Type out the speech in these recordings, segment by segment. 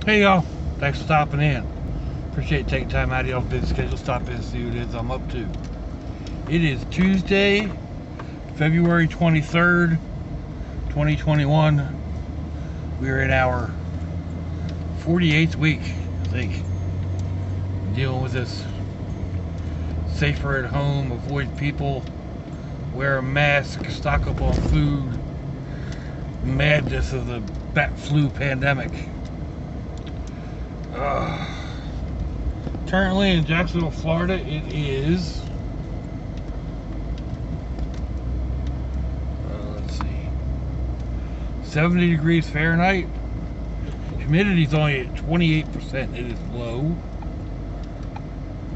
Hey y'all, thanks for stopping in. Appreciate you taking time out of y'all's busy schedule to stop in and see what it is I'm up to. It is Tuesday, February 23rd, 2021. We're in our 48th week, I think, dealing with this safer at home, avoid people, wear a mask, stock up on food, madness of the bat flu pandemic. Currently in Jacksonville, Florida, it is, let's see, 70 degrees Fahrenheit. Humidity's only at 28%. It is low.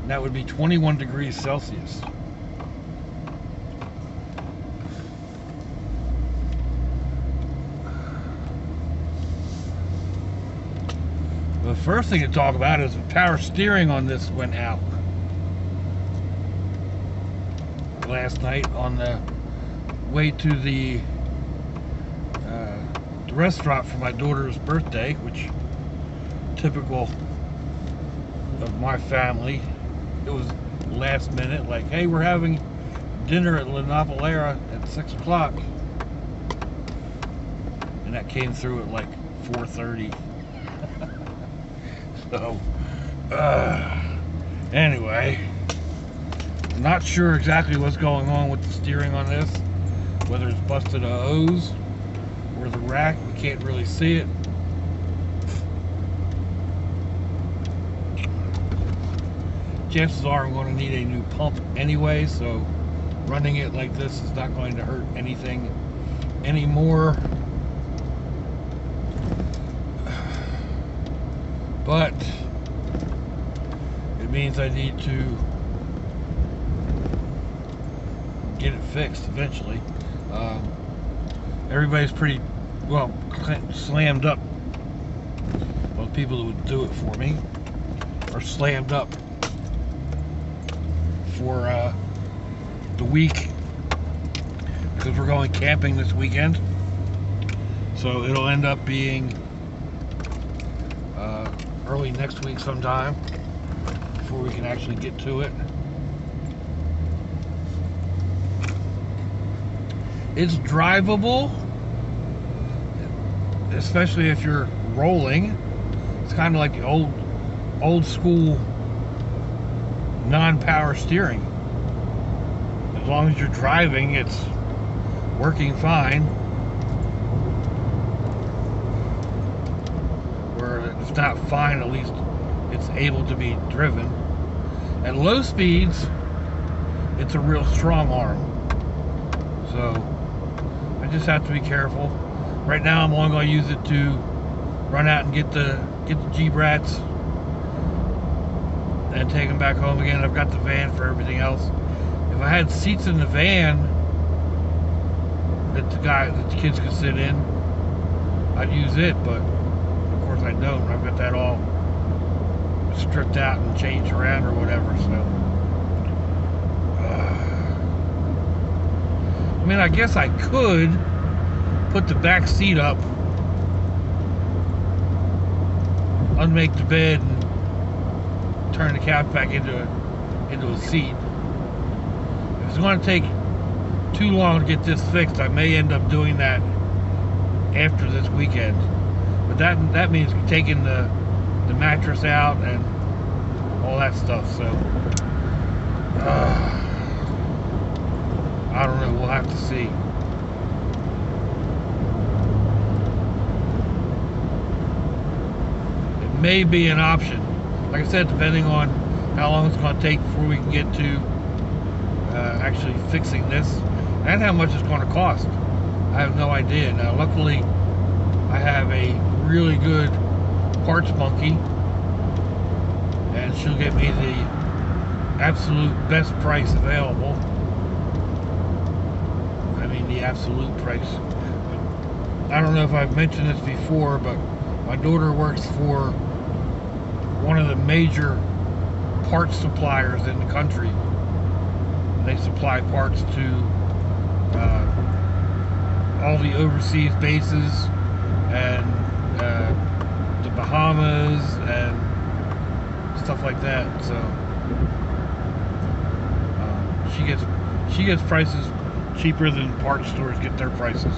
And that would be 21 degrees Celsius. The first thing to talk about is the power steering on this went out last night on the way to the restaurant for my daughter's birthday, which typical of my family. It was last minute, like, hey, we're having dinner at La Novelera at 6 o'clock, and that came through at like 4:30. So, anyway, I'm not sure exactly what's going on with the steering on this, whether it's busted a hose or the rack. We can't really see it. Chances are I'm going to need a new pump anyway, so running it like this is not going to hurt anything anymore. But it means I need to get it fixed eventually. Everybody's pretty well slammed up. Well, the people that would do it for me are slammed up for the week because we're going camping this weekend. So it'll end up being early next week sometime before we can actually get to it. It's drivable, especially if you're rolling. It's kind of like the old school non-power steering. As long as you're driving, it's working fine. It's not fine, at least it's able to be driven. At low speeds, it's a real strong arm. So I just have to be careful. Right now I'm only going to use it to run out and get the G-brats and take them back home again. I've got the van for everything else. If I had seats in the van that the kids could sit in, I'd use it, but of course I don't. I've got that all stripped out and changed around or whatever, so I mean, I guess I could put the back seat up, unmake the bed, and turn the couch back into a seat. If it's going to take too long to get this fixed, I may end up doing that after this weekend. But that means taking the mattress out and all that stuff. So I don't know. We'll have to see. It may be an option. Like I said, depending on how long it's going to take before we can get to actually fixing this, and how much it's going to cost. I have no idea. Now, luckily, I have a really good parts monkey, and she'll get me the absolute best price available. I mean, the absolute price. I don't know if I've mentioned this before, but my daughter works for one of the major parts suppliers in the country. They supply parts to all the overseas bases and the Bahamas and stuff like that. So she gets prices cheaper than parts stores get their prices.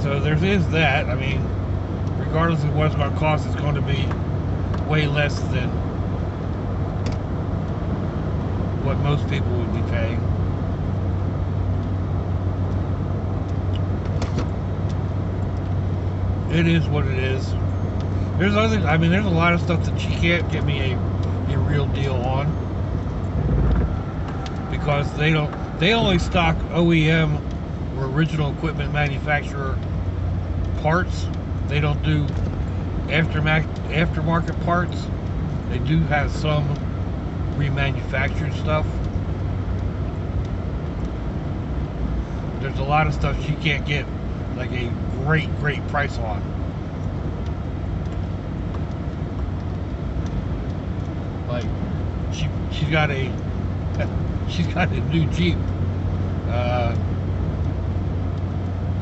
So there is that. I mean, regardless of what it's going to cost, it's going to be way less than what most people would be paying. It is what it is. There's a lot of stuff that you can't get me a real deal on, because they only stock OEM or original equipment manufacturer parts. They don't do aftermarket parts. They do have some remanufactured stuff. There's a lot of stuff she can't get like a great price on. Like she's got a new Jeep.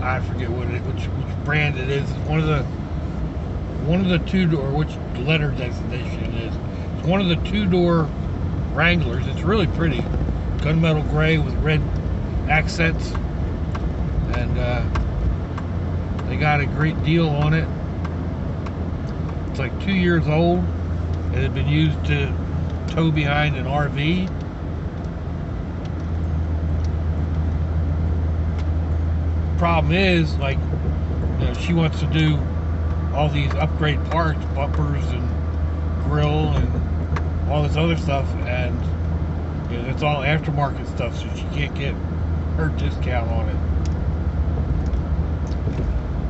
I forget which brand it is. It's one of the two-door, which letter designation it is. It's one of the two-door Wranglers. It's really pretty, gunmetal gray with red accents, and they got a great deal on it. It's like 2 years old. It had been used to tow behind an RV. Problem is, like, you know, she wants to do all these upgrade parts, bumpers and grill and all this other stuff, and you know, it's all aftermarket stuff, so she can't get her discount on it.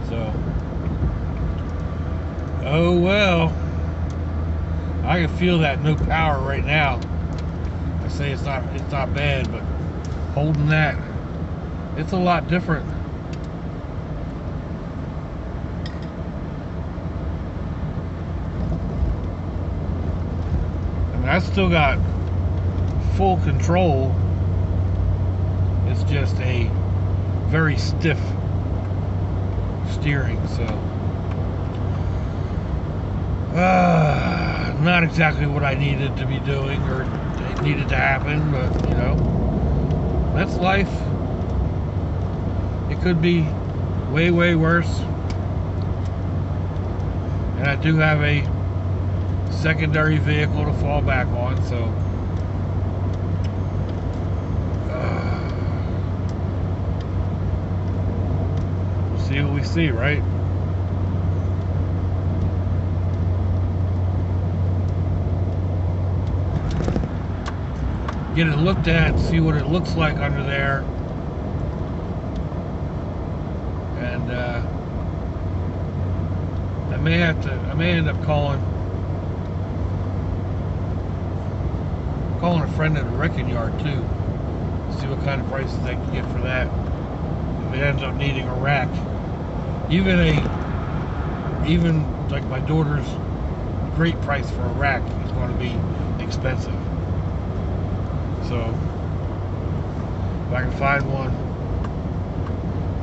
So, oh well. I can feel that no power right now. I say it's not bad, but holding that, it's a lot different. I still got full control. It's just a very stiff steering, so not exactly what I needed to be doing or it needed to happen, but you know, that's life. It could be way worse, and I do have a secondary vehicle to fall back on, so we'll see what we see, right? Get it looked at, see what it looks like under there, and I may end up calling a friend at a wrecking yard too, see what kind of prices they can get for that. If it ends up needing a rack, even like my daughter's great price for a rack is going to be expensive. So if I can find one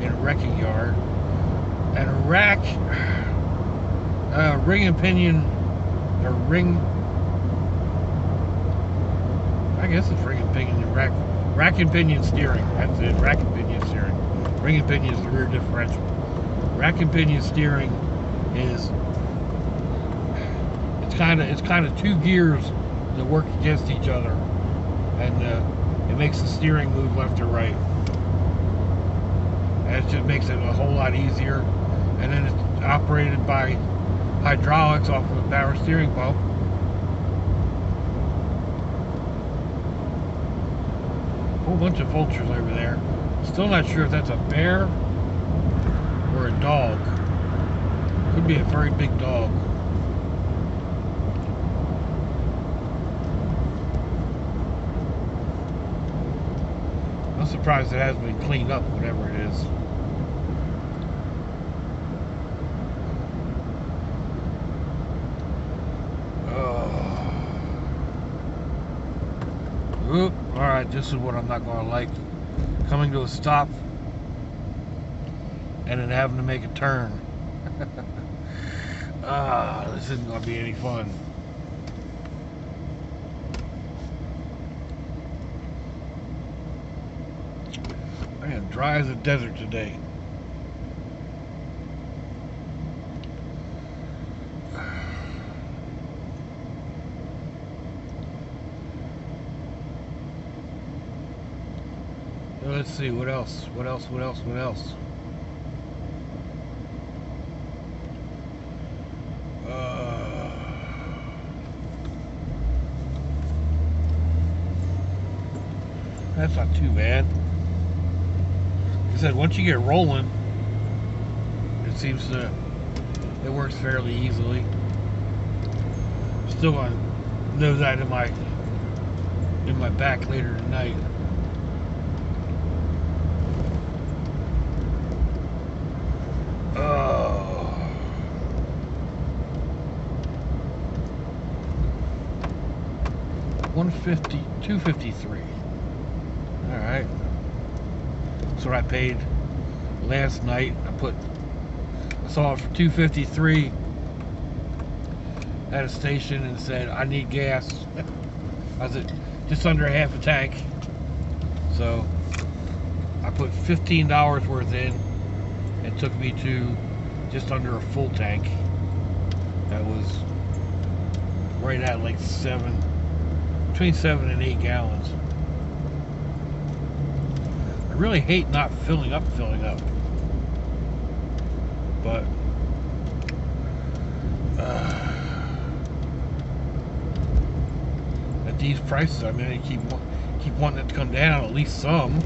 in a wrecking yard, and a rack, ring and pinion, or ring, I guess it's ring and pinion and rack and pinion steering. That's it, rack and pinion steering. Ring and pinion is the rear differential. Rack and pinion steering is, it's kind of two gears that work against each other, and it makes the steering move left or right. And it just makes it a whole lot easier. And then it's operated by hydraulics off of a power steering pump. Whole bunch of vultures over there. Still not sure if that's a bear or a dog. Could be a very big dog. I'm surprised it hasn't been cleaned up, whatever it is. Oop, alright, this is what I'm not going to like. Coming to a stop and then having to make a turn. This isn't going to be any fun. Man, dry as a desert today. Let's see, what else? What else? That's not too bad. Like I said, once you get rolling, it works fairly easily. Still gonna know that in my back later tonight. $253. Alright. That's what I paid last night. I saw it for $253 at a station and said, I need gas. I was at just under half a tank. So I put $15 worth in. It took me to just under a full tank. That was right at like between 7 and 8 gallons. I really hate not filling up. But at these prices, I mean, I keep wanting it to come down at least some.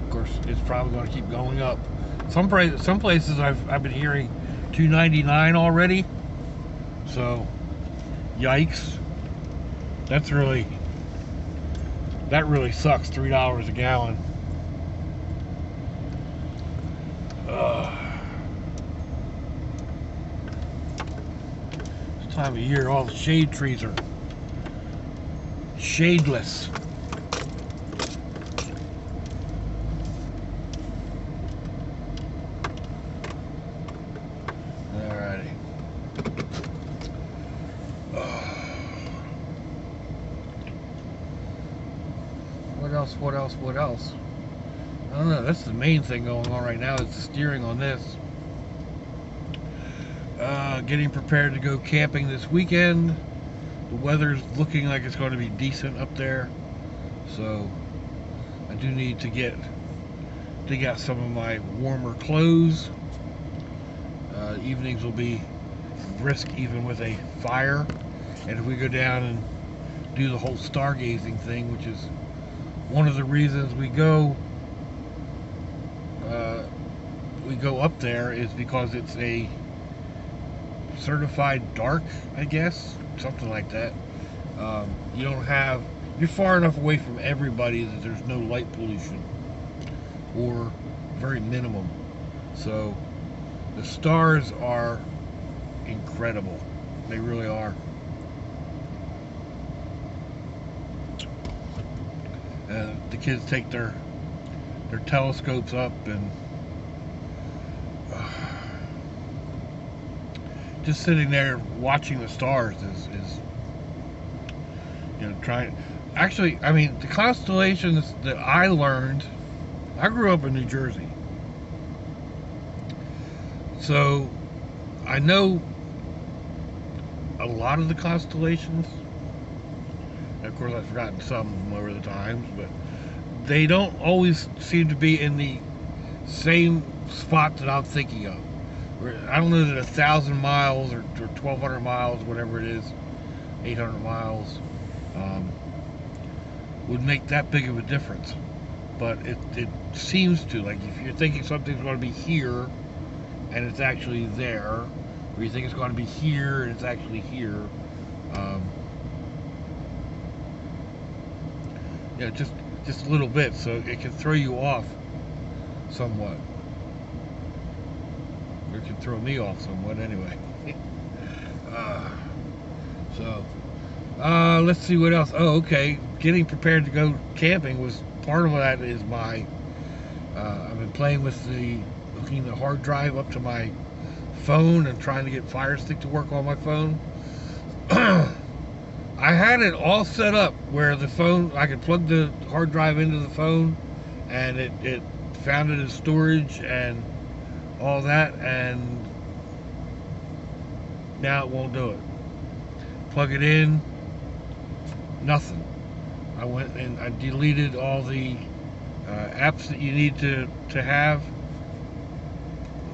Of course, it's probably going to keep going up. Some places I've been hearing $2.99 already. So, yikes. That really sucks. $3 a gallon. This time of year, all the shade trees are shadeless. What else? I don't know. That's the main thing going on right now, is the steering on this. Getting prepared to go camping this weekend. The weather's looking like it's going to be decent up there. So I do need to dig out some of my warmer clothes. Evenings will be brisk even with a fire. And if we go down and do the whole stargazing thing, which is one of the reasons we go up there, is because it's a certified dark, I guess, something like that. You're far enough away from everybody that there's no light pollution, or very minimum. So the stars are incredible. They really are. The kids take their telescopes up and just sitting there watching the stars is trying. Actually, I mean, the constellations that I learned, I grew up in New Jersey, so I know a lot of the constellations. Of course, I've forgotten some of them over the times, but they don't always seem to be in the same spot that I'm thinking of. I don't know that 1,000 miles or 1,200 miles, whatever it is, 800 miles, would make that big of a difference. But it seems to, like, if you're thinking something's going to be here and it's actually there, or you think it's going to be here and it's actually here, just a little bit, so it can throw you off somewhat. It can throw me off somewhat anyway. Let's see what else. Oh, okay. Getting prepared to go camping was part of that. Is my I've been playing with hooking the hard drive up to my phone and trying to get Fire Stick to work on my phone. I had it all set up where the phone, I could plug the hard drive into the phone, and it found it as storage and all that, and now it won't do it. Plug it in, nothing. I went and I deleted all the apps that you need to have.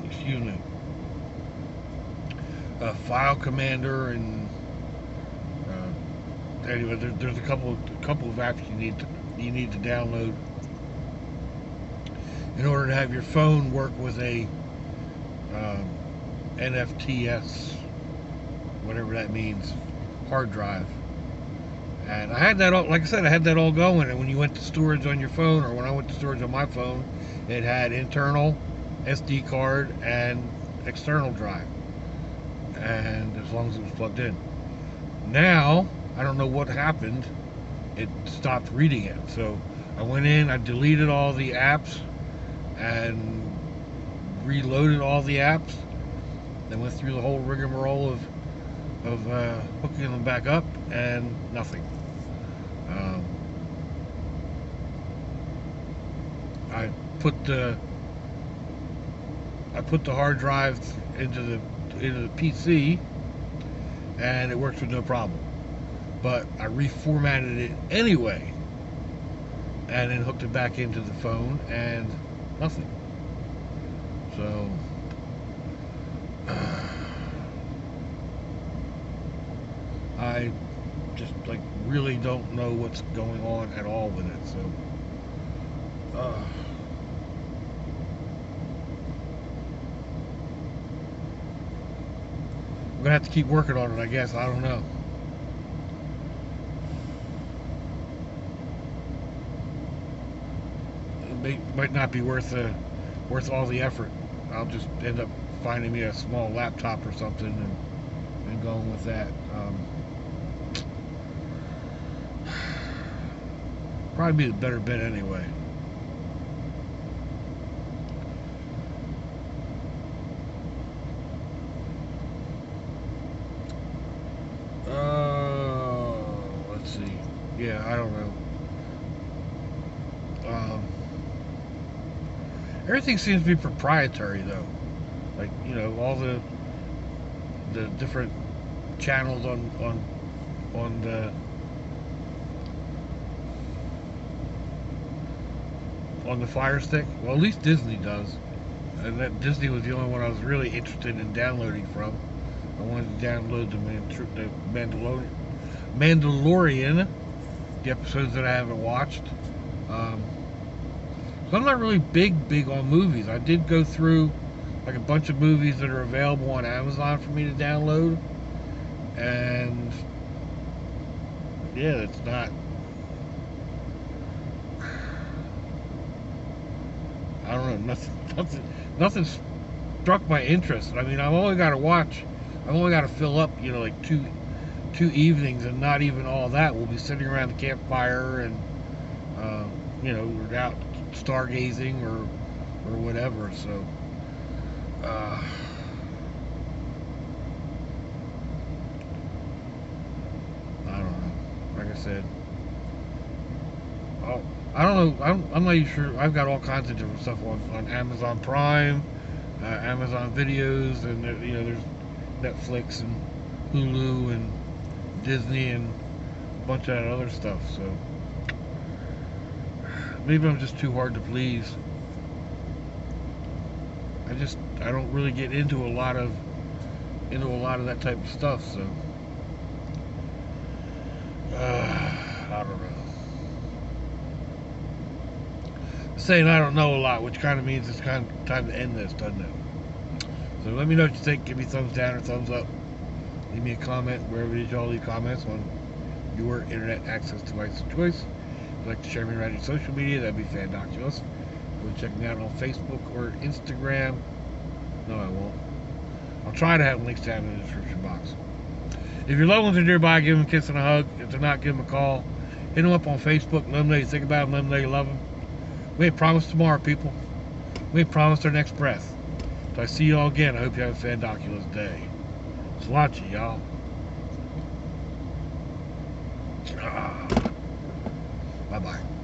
Excuse me. File Commander, and anyway, there's a couple of apps you need to download in order to have your phone work with a NFTs, whatever that means, hard drive. And I had that all, like I said, I had that all going. And when you went to storage on your phone, or when I went to storage on my phone, it had internal SD card and external drive, and as long as it was plugged in. Now I don't know what happened, it stopped reading it. So I went in, I deleted all the apps and reloaded all the apps, then went through the whole rigmarole of hooking them back up, and nothing. I put the hard drive into the PC, and it works with no problem. But I reformatted it anyway, and then hooked it back into the phone, and nothing. So I just really don't know what's going on at all with it. So I'm gonna have to keep working on it, I guess. I don't know. It might not be worth all the effort. I'll just end up finding me a small laptop or something and going with that. Probably be the better bet anyway. Let's see. Yeah, I don't know. Everything seems to be proprietary, though. Like, you know, all the different channels on the Fire Stick. Well, at least Disney does. And that Disney was the only one I was really interested in downloading from. I wanted to download the Mandalorian, the episodes that I haven't watched. So I'm not really big on movies. I did go through like a bunch of movies that are available on Amazon for me to download, and yeah, it's not. I don't know. Nothing struck my interest. I mean, I've only got to fill up, you know, like two evenings, and not even all that. We'll be sitting around the campfire and you know, we're out stargazing or whatever. So I don't know. Like I said, I don't know. I'm not even sure. I've got all kinds of different stuff on Amazon Prime, Amazon Videos, and you know, there's Netflix and Hulu and Disney and a bunch of that other stuff. So maybe I'm just too hard to please. I don't really get into a lot of that type of stuff. So I don't know. Saying I don't know a lot, which kind of means it's kind of time to end this, doesn't it? So let me know what you think. Give me a thumbs down or thumbs up. Leave me a comment wherever it is y'all leave comments on your internet access device of choice. If you'd like to share me around your social media, that'd be fantastic. Go check me out on Facebook or Instagram. No, I won't. I'll try to have links down in the description box. If your loved ones are nearby, give them a kiss and a hug. If they're not, give them a call. Hit them up on Facebook. Let them know you think about them. Let them know you love them. We ain't promised tomorrow, people. We ain't promised our next breath. So I see you all again. I hope you have a fandoculous day. Slachi, y'all. Bye-bye.